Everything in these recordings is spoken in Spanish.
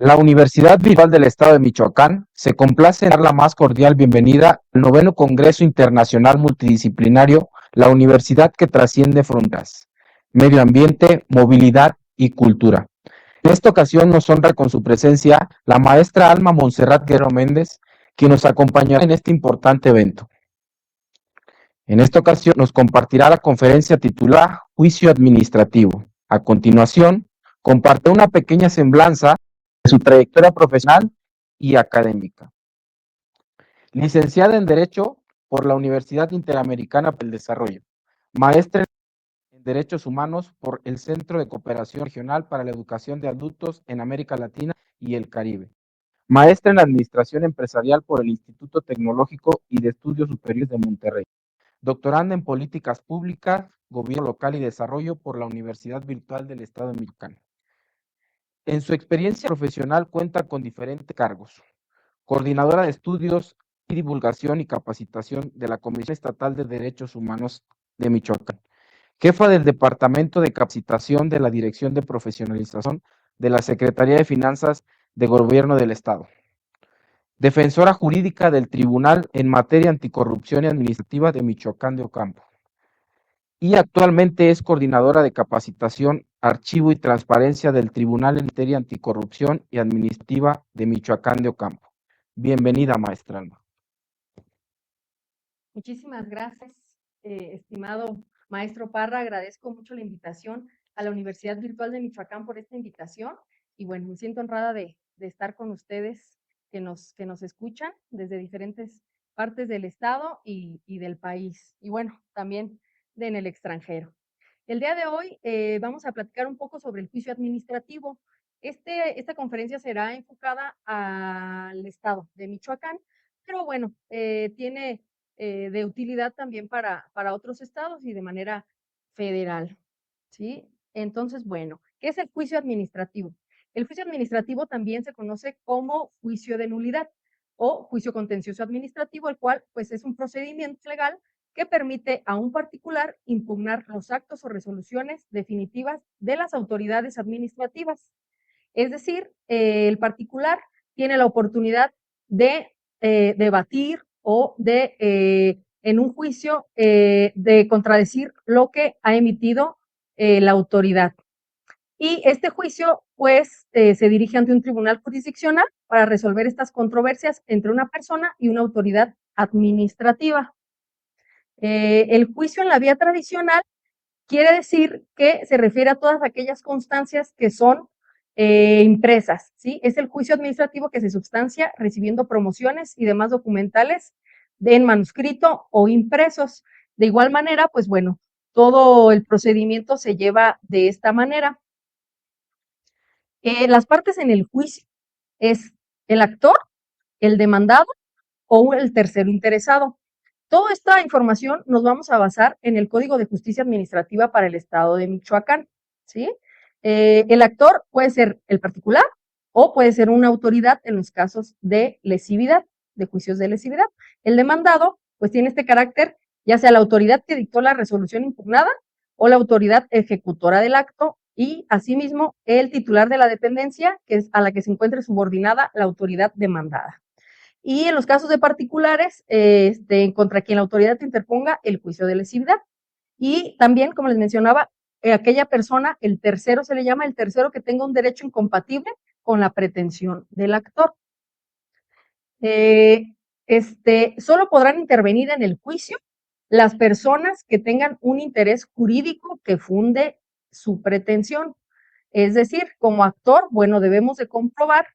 La Universidad Virtual del Estado de Michoacán se complace en dar la más cordial bienvenida al noveno Congreso Internacional Multidisciplinario, la Universidad que trasciende fronteras, medio ambiente, movilidad y cultura. En esta ocasión nos honra con su presencia la maestra Alma Montserrat Guerrero Méndez, quien nos acompañará en este importante evento. En esta ocasión nos compartirá la conferencia titulada Juicio Administrativo. A continuación, comparte una pequeña semblanza de su trayectoria profesional y académica. Licenciada en Derecho por la Universidad Interamericana para el Desarrollo. Maestra en Derechos Humanos por el Centro de Cooperación Regional para la Educación de Adultos en América Latina y el Caribe. Maestra en Administración Empresarial por el Instituto Tecnológico y de Estudios Superiores de Monterrey. Doctoranda en Políticas Públicas, Gobierno Local y Desarrollo por la Universidad Virtual del Estado de Michoacán. En su experiencia profesional cuenta con diferentes cargos: coordinadora de estudios y divulgación y capacitación de la Comisión Estatal de Derechos Humanos de Michoacán, jefa del Departamento de Capacitación de la Dirección de Profesionalización de la Secretaría de Finanzas de Gobierno del Estado, defensora jurídica del Tribunal en materia anticorrupción y administrativa de Michoacán de Ocampo, y actualmente es coordinadora de capacitación, archivo y transparencia del Tribunal en materia anticorrupción y administrativa de Michoacán de Ocampo. Bienvenida, maestra Alma. Muchísimas gracias, estimado maestro Parra. Agradezco mucho la invitación a la Universidad Virtual de Michoacán por esta invitación. Y bueno, me siento honrada de estar con ustedes que nos escuchan desde diferentes partes del estado y del país. Y bueno, también en el extranjero. El día de hoy vamos a platicar un poco sobre el juicio administrativo. Esta conferencia será enfocada al estado de Michoacán, pero bueno, tiene de utilidad también para otros estados y de manera federal, ¿sí? Entonces, bueno, ¿qué es el juicio administrativo? El juicio administrativo también se conoce como juicio de nulidad o juicio contencioso administrativo, el cual pues es un procedimiento legal que permite a un particular impugnar los actos o resoluciones definitivas de las autoridades administrativas. Es decir, el particular tiene la oportunidad de debatir o en un juicio, de contradecir lo que ha emitido la autoridad. Y este juicio, pues, se dirige ante un tribunal jurisdiccional para resolver estas controversias entre una persona y una autoridad administrativa. El juicio en la vía tradicional quiere decir que se refiere a todas aquellas constancias que son impresas, ¿sí? Es el juicio administrativo que se substancia recibiendo promociones y demás documentales en manuscrito o impresos. De igual manera, pues bueno, todo el procedimiento se lleva de esta manera. Las partes en el juicio es el actor, el demandado o el tercero interesado. Toda esta información nos vamos a basar en el Código de Justicia Administrativa para el Estado de Michoacán, ¿sí? El actor puede ser el particular o puede ser una autoridad en los casos de lesividad, de juicios de lesividad. El demandado, pues tiene este carácter, ya sea la autoridad que dictó la resolución impugnada o la autoridad ejecutora del acto y asimismo el titular de la dependencia, que es a la que se encuentre subordinada la autoridad demandada. Y en los casos de particulares, contra quien la autoridad interponga el juicio de lesividad. Y también, como les mencionaba, aquella persona, el tercero se le llama el tercero que tenga un derecho incompatible con la pretensión del actor. Solo podrán intervenir en el juicio las personas que tengan un interés jurídico que funde su pretensión. Es decir, como actor, bueno, debemos de comprobar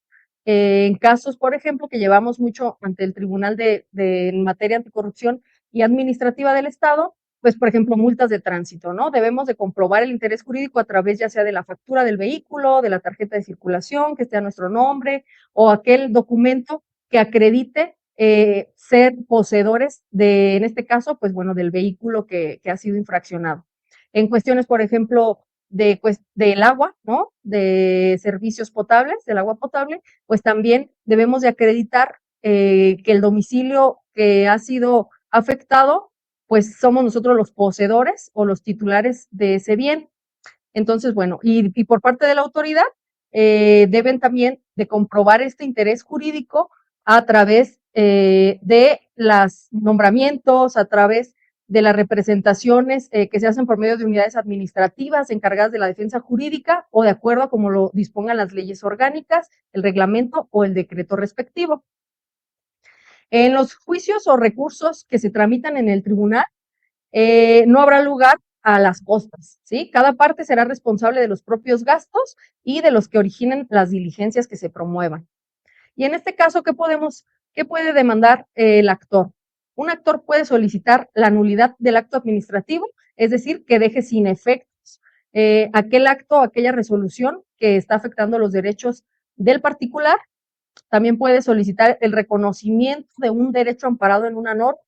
en casos, por ejemplo, que llevamos mucho ante el Tribunal en materia anticorrupción y administrativa del Estado, pues, por ejemplo, multas de tránsito, ¿no? Debemos de comprobar el interés jurídico a través ya sea de la factura del vehículo, de la tarjeta de circulación, que esté a nuestro nombre, o aquel documento que acredite ser poseedores en este caso, pues bueno, del vehículo que ha sido infraccionado. En cuestiones, por ejemplo, del agua, ¿no? De servicios potables, del agua potable, pues también debemos de acreditar que el domicilio que ha sido afectado, pues somos nosotros los poseedores o los titulares de ese bien. Entonces, bueno, y por parte de la autoridad, deben también de comprobar este interés jurídico a través de los nombramientos, a través de las representaciones que se hacen por medio de unidades administrativas encargadas de la defensa jurídica o de acuerdo a como lo dispongan las leyes orgánicas, el reglamento o el decreto respectivo. En los juicios o recursos que se tramitan en el tribunal, no habrá lugar a las costas, ¿sí? Cada parte será responsable de los propios gastos y de los que originen las diligencias que se promuevan. Y en este caso, ¿qué puede demandar el actor? Un actor puede solicitar la nulidad del acto administrativo, es decir, que deje sin efectos aquel acto, aquella resolución que está afectando los derechos del particular. También puede solicitar el reconocimiento de un derecho amparado en una norma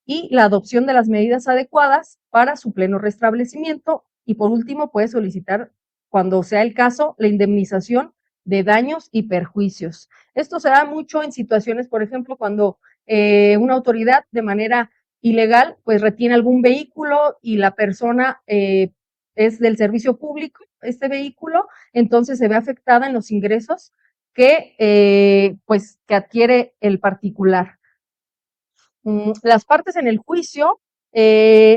y la adopción de las medidas adecuadas para su pleno restablecimiento. Y por último, puede solicitar, cuando sea el caso, la indemnización de daños y perjuicios. Esto se da mucho en situaciones, por ejemplo, cuando una autoridad de manera ilegal pues retiene algún vehículo y la persona es del servicio público, este vehículo, entonces se ve afectada en los ingresos que adquiere el particular. Las partes en el juicio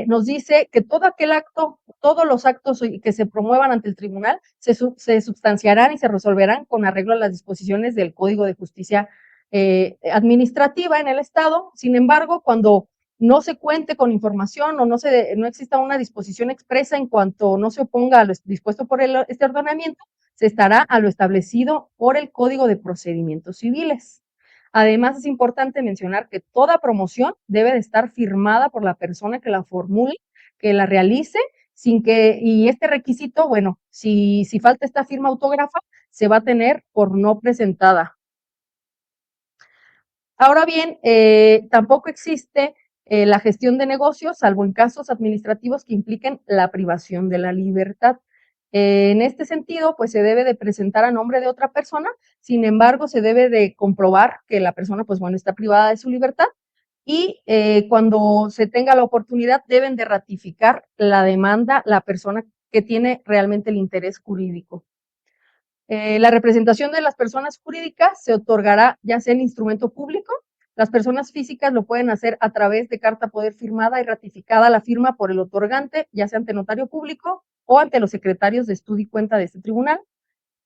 nos dice que todo aquel acto, todos los actos que se promuevan ante el tribunal se sustanciarán y se resolverán con arreglo a las disposiciones del Código de Justicia Administrativa en el Estado. Sin embargo, cuando no se cuente con información o no exista una disposición expresa en cuanto no se oponga a lo dispuesto por este ordenamiento, se estará a lo establecido por el Código de Procedimientos Civiles. Además, es importante mencionar que toda promoción debe de estar firmada por la persona que la formule, que la realice, y este requisito, bueno, si falta esta firma autógrafa, se va a tener por no presentada. Ahora bien, tampoco existe la gestión de negocios, salvo en casos administrativos que impliquen la privación de la libertad. En este sentido, pues se debe de presentar a nombre de otra persona, sin embargo, se debe de comprobar que la persona, pues bueno, está privada de su libertad y cuando se tenga la oportunidad deben de ratificar la demanda la persona que tiene realmente el interés jurídico. La representación de las personas jurídicas se otorgará ya sea en instrumento público. Las personas físicas lo pueden hacer a través de carta poder firmada y ratificada la firma por el otorgante, ya sea ante notario público o ante los secretarios de estudio y cuenta de este tribunal.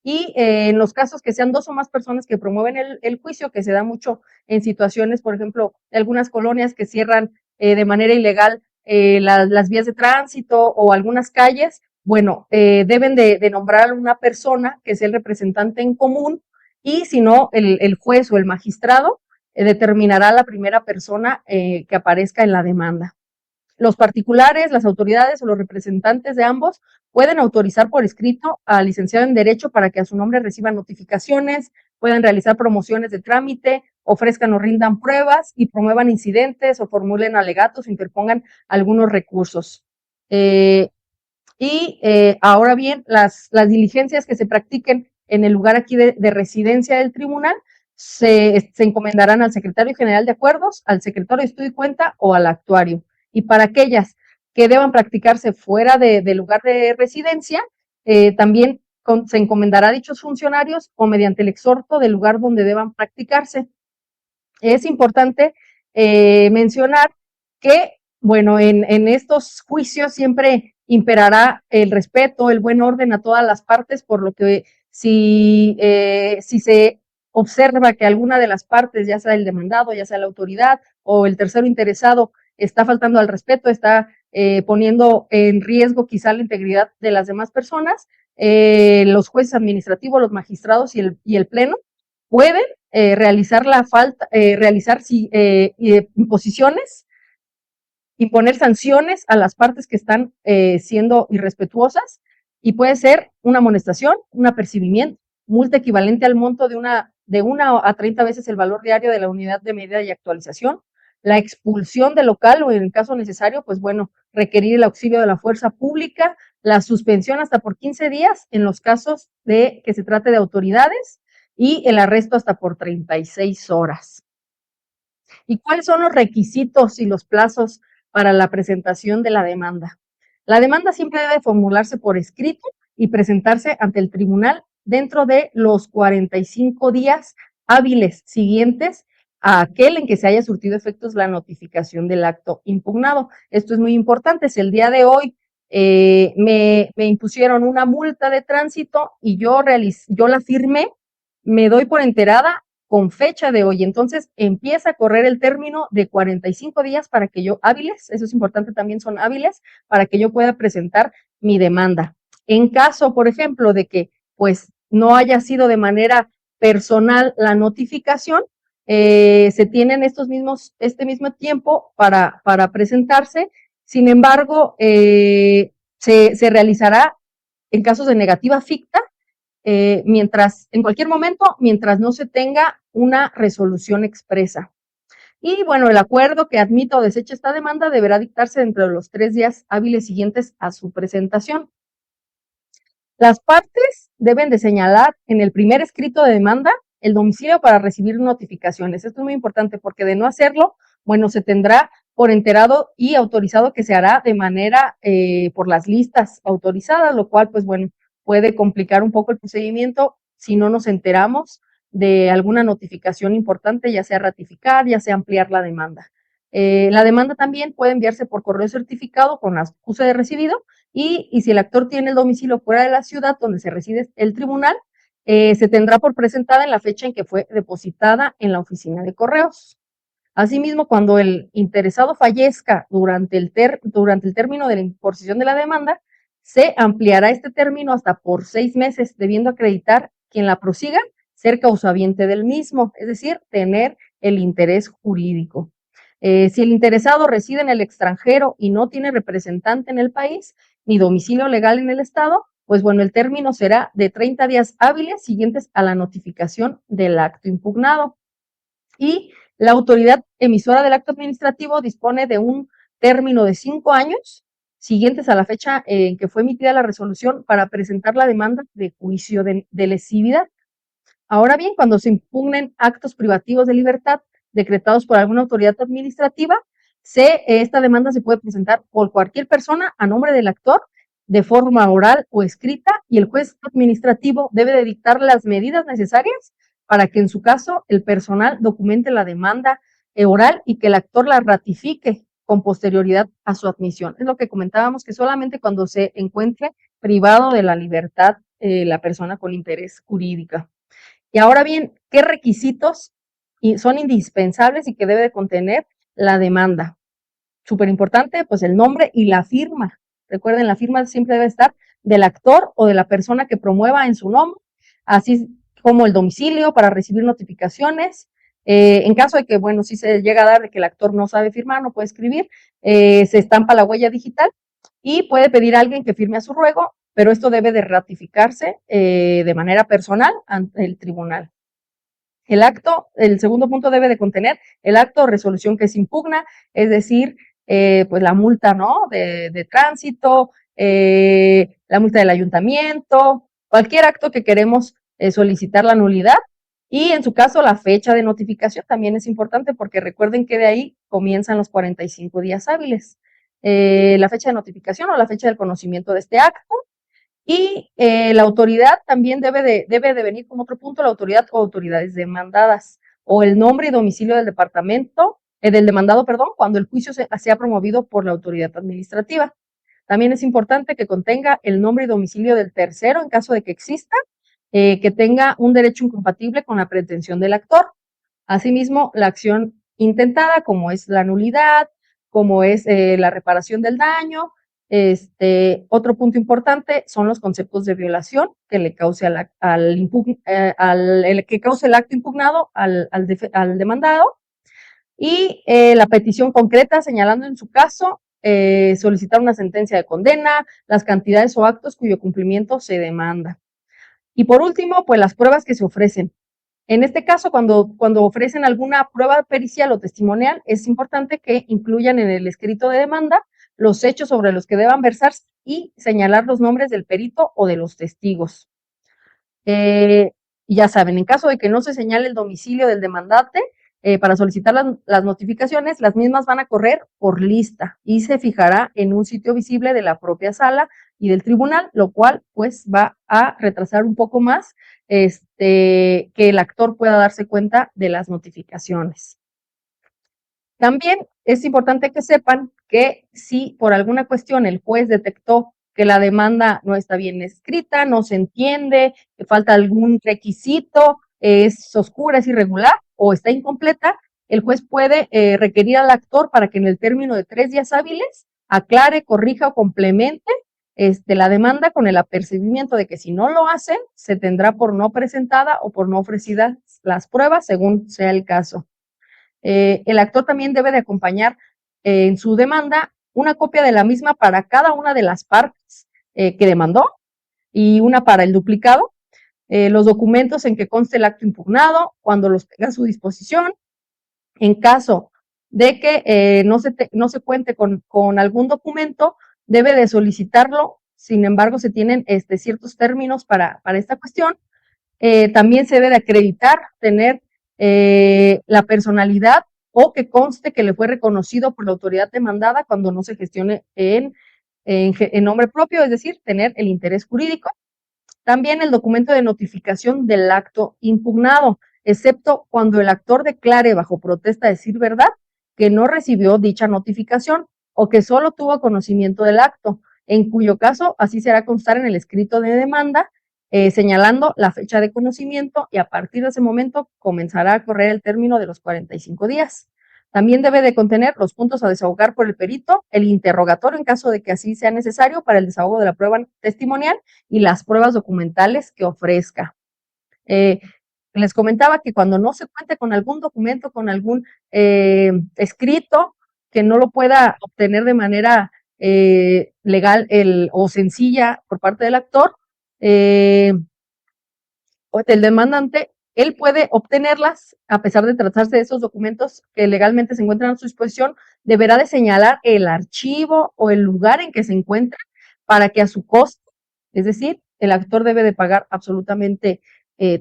Y en los casos que sean dos o más personas que promueven el juicio, que se da mucho en situaciones, por ejemplo, de algunas colonias que cierran de manera ilegal las vías de tránsito o algunas calles, bueno, deben de nombrar a una persona que sea el representante en común y si no, el juez o el magistrado determinará la primera persona que aparezca en la demanda. Los particulares, las autoridades o los representantes de ambos pueden autorizar por escrito al licenciado en Derecho para que a su nombre reciban notificaciones, puedan realizar promociones de trámite, ofrezcan o rindan pruebas y promuevan incidentes o formulen alegatos o interpongan algunos recursos. Ahora bien, las diligencias que se practiquen en el lugar aquí de residencia del tribunal se encomendarán al secretario general de acuerdos, al secretario de estudio y cuenta o al actuario. Y para aquellas que deban practicarse fuera del lugar de residencia, también se encomendará a dichos funcionarios o mediante el exhorto del lugar donde deban practicarse. Es importante mencionar que, bueno, en estos juicios siempre imperará el respeto, el buen orden a todas las partes, por lo que si se observa que alguna de las partes, ya sea el demandado, ya sea la autoridad o el tercero interesado, está faltando al respeto, está poniendo en riesgo quizá la integridad de las demás personas, los jueces administrativos, los magistrados y el pleno pueden realizar imposiciones, imponer sanciones a las partes que están siendo irrespetuosas y puede ser una amonestación, un apercibimiento, multa equivalente al monto de una a 30 veces el valor diario de la unidad de medida y actualización, la expulsión del local o en el caso necesario, pues bueno, requerir el auxilio de la fuerza pública, la suspensión hasta por 15 días en los casos de que se trate de autoridades y el arresto hasta por 36 horas. ¿Y cuáles son los requisitos y los plazos para la presentación de la demanda? La demanda siempre debe formularse por escrito y presentarse ante el tribunal dentro de los 45 días hábiles siguientes a aquel en que se haya surtido efectos la notificación del acto impugnado. Esto es muy importante. Si el día de hoy me impusieron una multa de tránsito y yo la firmé, me doy por enterada con fecha de hoy. Entonces empieza a correr el término de 45 días para que yo, hábiles, eso es importante, también son hábiles, para que yo pueda presentar mi demanda. En caso, por ejemplo, de que pues no haya sido de manera personal la notificación, se tienen este mismo tiempo para presentarse. Sin embargo, se realizará en casos de negativa ficta, en cualquier momento, mientras no se tenga una resolución expresa. Y bueno, el acuerdo que admita o deseche esta demanda deberá dictarse dentro de los 3 días hábiles siguientes a su presentación. Las partes deben de señalar en el primer escrito de demanda el domicilio para recibir notificaciones. Esto es muy importante porque de no hacerlo, bueno, se tendrá por enterado y autorizado que se hará de manera por las listas autorizadas, lo cual, pues bueno, puede complicar un poco el procedimiento si no nos enteramos de alguna notificación importante, ya sea ratificar, ya sea ampliar la demanda. La demanda también puede enviarse por correo certificado con acuse de recibido y si el actor tiene el domicilio fuera de la ciudad donde se reside el tribunal, se tendrá por presentada en la fecha en que fue depositada en la oficina de correos. Asimismo, cuando el interesado fallezca durante el término de la imposición de la demanda, se ampliará este término hasta por 6 meses, debiendo acreditar quien la prosiga ser causaviente del mismo, es decir, tener el interés jurídico. Si el interesado reside en el extranjero y no tiene representante en el país, ni domicilio legal en el estado, pues bueno, el término será de 30 días hábiles siguientes a la notificación del acto impugnado. Y la autoridad emisora del acto administrativo dispone de un término de 5 años siguientes a la fecha en que fue emitida la resolución para presentar la demanda de juicio de lesividad. Ahora bien, cuando se impugnen actos privativos de libertad decretados por alguna autoridad administrativa, esta demanda se puede presentar por cualquier persona a nombre del actor de forma oral o escrita, y el juez administrativo debe de dictar las medidas necesarias para que en su caso el personal documente la demanda oral y que el actor la ratifique con posterioridad a su admisión. Es lo que comentábamos, que solamente cuando se encuentre privado de la libertad la persona con interés jurídico. Y ahora bien, ¿qué requisitos son indispensables y que debe de contener la demanda? Súper importante, pues el nombre y la firma. Recuerden, la firma siempre debe estar del actor o de la persona que promueva en su nombre, así como el domicilio para recibir notificaciones. En caso de que, bueno, si se llega a dar de que el actor no sabe firmar, no puede escribir, se estampa la huella digital y puede pedir a alguien que firme a su ruego, pero esto debe de ratificarse de manera personal ante el tribunal. El segundo punto debe de contener el acto o resolución que se impugna, es decir, pues la multa, ¿no? De tránsito, la multa del ayuntamiento, cualquier acto que queremos solicitar la nulidad. Y en su caso, la fecha de notificación también es importante porque recuerden que de ahí comienzan los 45 días hábiles. La fecha de notificación o la fecha del conocimiento de este acto. Y la autoridad también debe de venir como otro punto, la autoridad o autoridades demandadas, o el nombre y domicilio del del demandado, cuando el juicio sea promovido por la autoridad administrativa. También es importante que contenga el nombre y domicilio del tercero en caso de que exista, que tenga un derecho incompatible con la pretensión del actor. Asimismo, la acción intentada, como es la nulidad, como es la reparación del daño. Otro punto importante son los conceptos de violación que le cause que cause el acto impugnado al demandado, y la petición concreta señalando en su caso solicitar una sentencia de condena, las cantidades o actos cuyo cumplimiento se demanda. Y por último, pues las pruebas que se ofrecen. En este caso, cuando ofrecen alguna prueba pericial o testimonial, es importante que incluyan en el escrito de demanda los hechos sobre los que deban versar y señalar los nombres del perito o de los testigos. Ya saben, en caso de que no se señale el domicilio del demandante, para solicitar las notificaciones, las mismas van a correr por lista y se fijará en un sitio visible de la propia sala y del tribunal, lo cual pues va a retrasar un poco más que el actor pueda darse cuenta de las notificaciones. También es importante que sepan que si por alguna cuestión el juez detectó que la demanda no está bien escrita, no se entiende, que falta algún requisito, es oscura, es irregular o está incompleta, el juez puede requerir al actor para que en el término de 3 días hábiles aclare, corrija o complemente la demanda con el apercibimiento de que si no lo hace, se tendrá por no presentada o por no ofrecidas las pruebas, según sea el caso. El actor también debe de acompañar en su demanda una copia de la misma para cada una de las partes que demandó y una para el duplicado, los documentos en que conste el acto impugnado, cuando los tenga a su disposición. En caso de que no se cuente con algún documento, debe de solicitarlo. Sin embargo, se tienen ciertos términos para esta cuestión. También se debe de acreditar tener la personalidad o que conste que le fue reconocido por la autoridad demandada cuando no se gestione en nombre propio, es decir, tener el interés jurídico. También el documento de notificación del acto impugnado, excepto cuando el actor declare bajo protesta decir verdad que no recibió dicha notificación o que solo tuvo conocimiento del acto, en cuyo caso así será constar en el escrito de demanda, señalando la fecha de conocimiento y a partir de ese momento comenzará a correr el término de los 45 días. También debe de contener los puntos a desahogar por el perito, el interrogatorio en caso de que así sea necesario para el desahogo de la prueba testimonial y las pruebas documentales que ofrezca. Les comentaba que cuando no se cuente con algún documento, con algún escrito que no lo pueda obtener de manera legal o sencilla por parte del actor, o del demandante, él puede obtenerlas a pesar de tratarse de esos documentos que legalmente se encuentran a su disposición, deberá de señalar el archivo o el lugar en que se encuentra para que a su costo, es decir, el actor debe de pagar absolutamente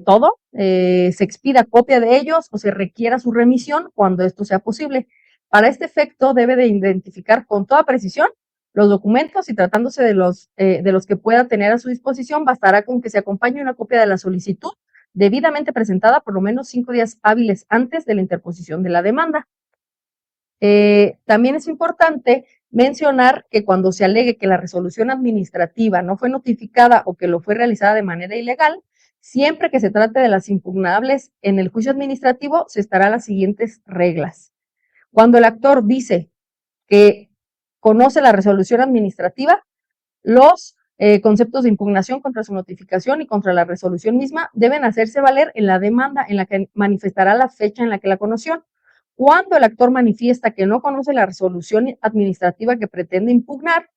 todo, se expida copia de ellos o se requiera su remisión cuando esto sea posible. Para este efecto debe de identificar con toda precisión los documentos y tratándose de los que pueda tener a su disposición, bastará con que se acompañe una copia de la solicitud debidamente presentada por lo menos 5 días hábiles antes de la interposición de la demanda. También es importante mencionar que cuando se alegue que la resolución administrativa no fue notificada o que lo fue realizada de manera ilegal, siempre que se trate de las impugnables en el juicio administrativo, se estarán las siguientes reglas. Cuando el actor dice que conoce la resolución administrativa, los conceptos de impugnación contra su notificación y contra la resolución misma deben hacerse valer en la demanda en la que manifestará la fecha en la que la conoció. Cuando el actor manifiesta que no conoce la resolución administrativa que pretende impugnar,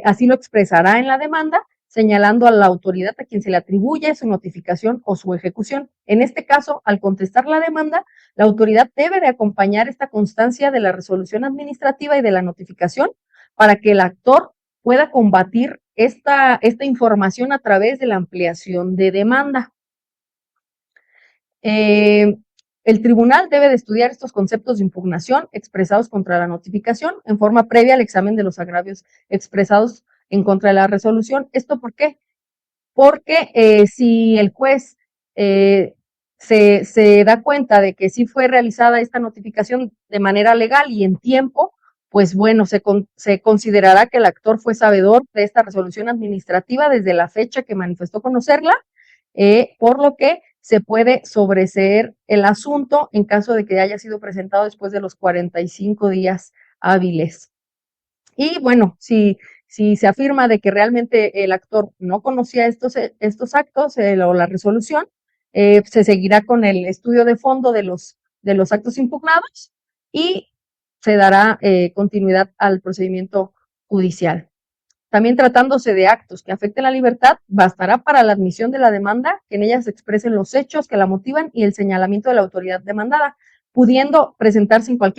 así lo expresará en la demanda, señalando a la autoridad a quien se le atribuye su notificación o su ejecución. En este caso, al contestar la demanda, la autoridad debe de acompañar esta constancia de la resolución administrativa y de la notificación para que el actor pueda combatir esta información a través de la ampliación de demanda. El tribunal debe de estudiar estos conceptos de impugnación expresados contra la notificación en forma previa al examen de los agravios expresados en contra de la resolución. ¿Esto por qué? Porque si el juez se da cuenta de que sí fue realizada esta notificación de manera legal y en tiempo, pues bueno, se considerará que el actor fue sabedor de esta resolución administrativa desde la fecha que manifestó conocerla, por lo que se puede sobreseer el asunto en caso de que haya sido presentado después de los 45 días hábiles. Y bueno, si se afirma de que realmente el actor no conocía estos actos o la resolución, se seguirá con el estudio de fondo de los actos impugnados y se dará continuidad al procedimiento judicial. También tratándose de actos que afecten la libertad, bastará para la admisión de la demanda que en ella se expresen los hechos que la motivan y el señalamiento de la autoridad demandada, pudiendo presentarse por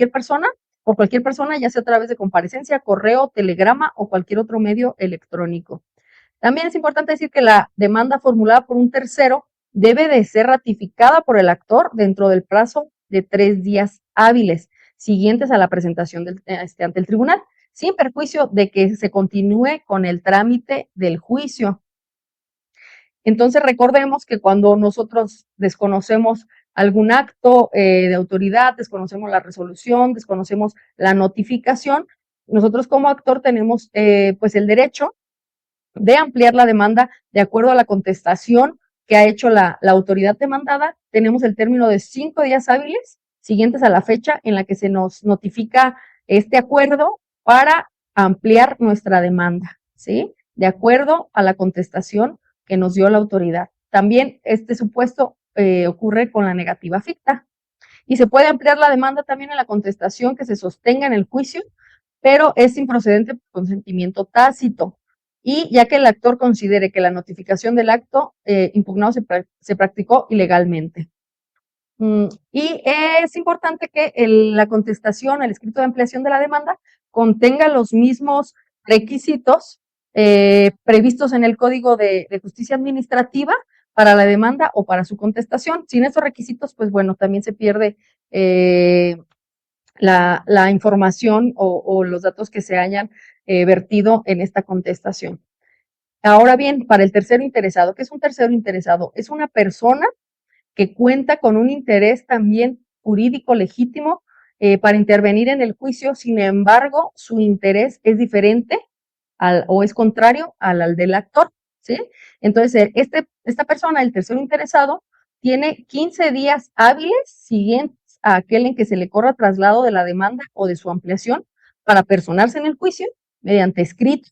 cualquier persona, ya sea a través de comparecencia, correo, telegrama o cualquier otro medio electrónico. También es importante decir que la demanda formulada por un tercero debe de ser ratificada por el actor dentro del plazo de 3 días hábiles siguientes a la presentación ante el tribunal. sin perjuicio de que se continúe con el trámite del juicio. Entonces recordemos que cuando nosotros desconocemos algún acto de autoridad, desconocemos la resolución, desconocemos la notificación, nosotros como actor tenemos pues el derecho de ampliar la demanda de acuerdo a la contestación que ha hecho la autoridad demandada. Tenemos el término de 5 días hábiles siguientes a la fecha en la que se nos notifica este acuerdo para ampliar nuestra demanda, ¿sí? De acuerdo a la contestación que nos dio la autoridad. También este supuesto ocurre con la negativa ficta. Y se puede ampliar la demanda también en la contestación que se sostenga en el juicio, pero es improcedente por consentimiento tácito. Y ya que el actor considere que la notificación del acto impugnado se practicó ilegalmente. Y es importante que la contestación, el escrito de ampliación de la demanda, contenga los mismos requisitos previstos en el Código de Justicia Administrativa para la demanda o para su contestación. Sin esos requisitos, pues bueno, también se pierde la información o los datos que se hayan vertido en esta contestación. Ahora bien, para el tercero interesado, ¿qué es un tercero interesado? Es una persona que cuenta con un interés también jurídico legítimo para intervenir en el juicio, sin embargo, su interés es diferente o es contrario al del actor, ¿sí? Entonces, esta persona, el tercero interesado, tiene 15 días hábiles siguientes a aquel en que se le corra traslado de la demanda o de su ampliación para personarse en el juicio mediante escrito,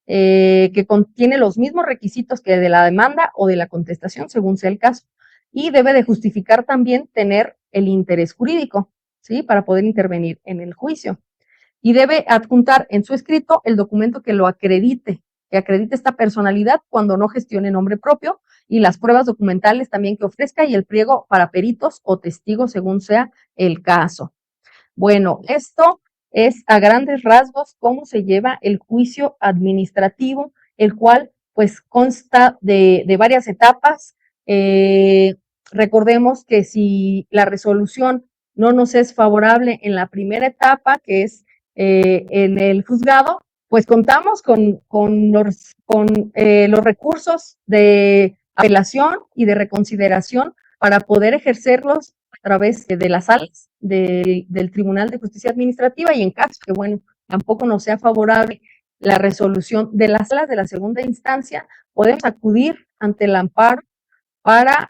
que contiene los mismos requisitos que de la demanda o de la contestación, según sea el caso, y debe de justificar también tener el interés jurídico, ¿sí? Para poder intervenir en el juicio. Y debe adjuntar en su escrito el documento que lo acredite, que acredite esta personalidad cuando no gestione nombre propio, y las pruebas documentales también que ofrezca y el pliego para peritos o testigos según sea el caso. Bueno, esto es a grandes rasgos cómo se lleva el juicio administrativo, el cual pues consta de varias etapas. Recordemos que si la resolución no nos es favorable en la primera etapa, que es en el juzgado, pues contamos con los recursos de apelación y de reconsideración para poder ejercerlos a través de las salas del Tribunal de Justicia Administrativa, y en caso que, bueno, tampoco nos sea favorable la resolución de las salas de la segunda instancia, podemos acudir ante el amparo para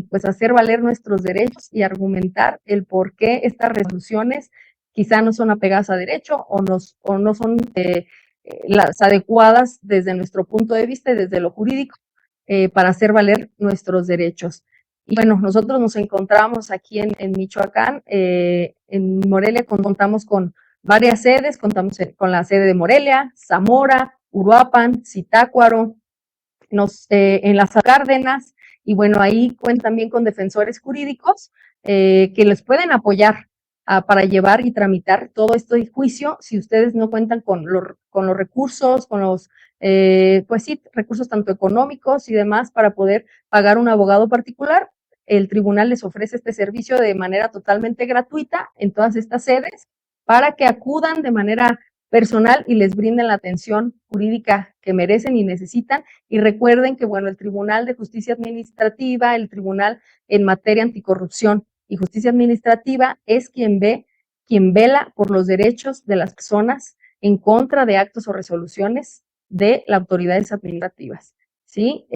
pues hacer valer nuestros derechos y argumentar el por qué estas resoluciones quizá no son apegadas a derecho o no son las adecuadas desde nuestro punto de vista y desde lo jurídico para hacer valer nuestros derechos. Y bueno, nosotros nos encontramos aquí en Michoacán, en Morelia contamos con varias sedes, contamos con la sede de Morelia, Zamora, Uruapan, Zitácuaro, en las Cárdenas, y bueno, ahí cuentan también con defensores jurídicos que les pueden apoyar para llevar y tramitar todo este juicio si ustedes no cuentan con los recursos, con los, pues sí, recursos tanto económicos y demás para poder pagar un abogado particular. El tribunal les ofrece este servicio de manera totalmente gratuita en todas estas sedes para que acudan de manera personal y les brinden la atención jurídica que merecen y necesitan. Y recuerden que, bueno, el Tribunal de Justicia Administrativa, el Tribunal en materia anticorrupción y justicia administrativa es quien vela por los derechos de las personas en contra de actos o resoluciones de las autoridades administrativas, ¿sí?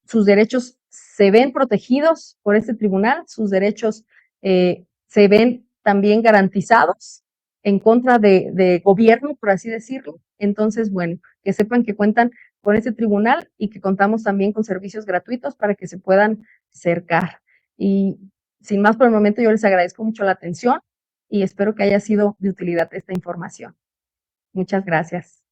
Sus derechos se ven protegidos por este tribunal, sus derechos se ven también garantizados en contra de gobierno, por así decirlo. Entonces, bueno, que sepan que cuentan con este tribunal y que contamos también con servicios gratuitos para que se puedan acercar. Y sin más por el momento, yo les agradezco mucho la atención y espero que haya sido de utilidad esta información. Muchas gracias.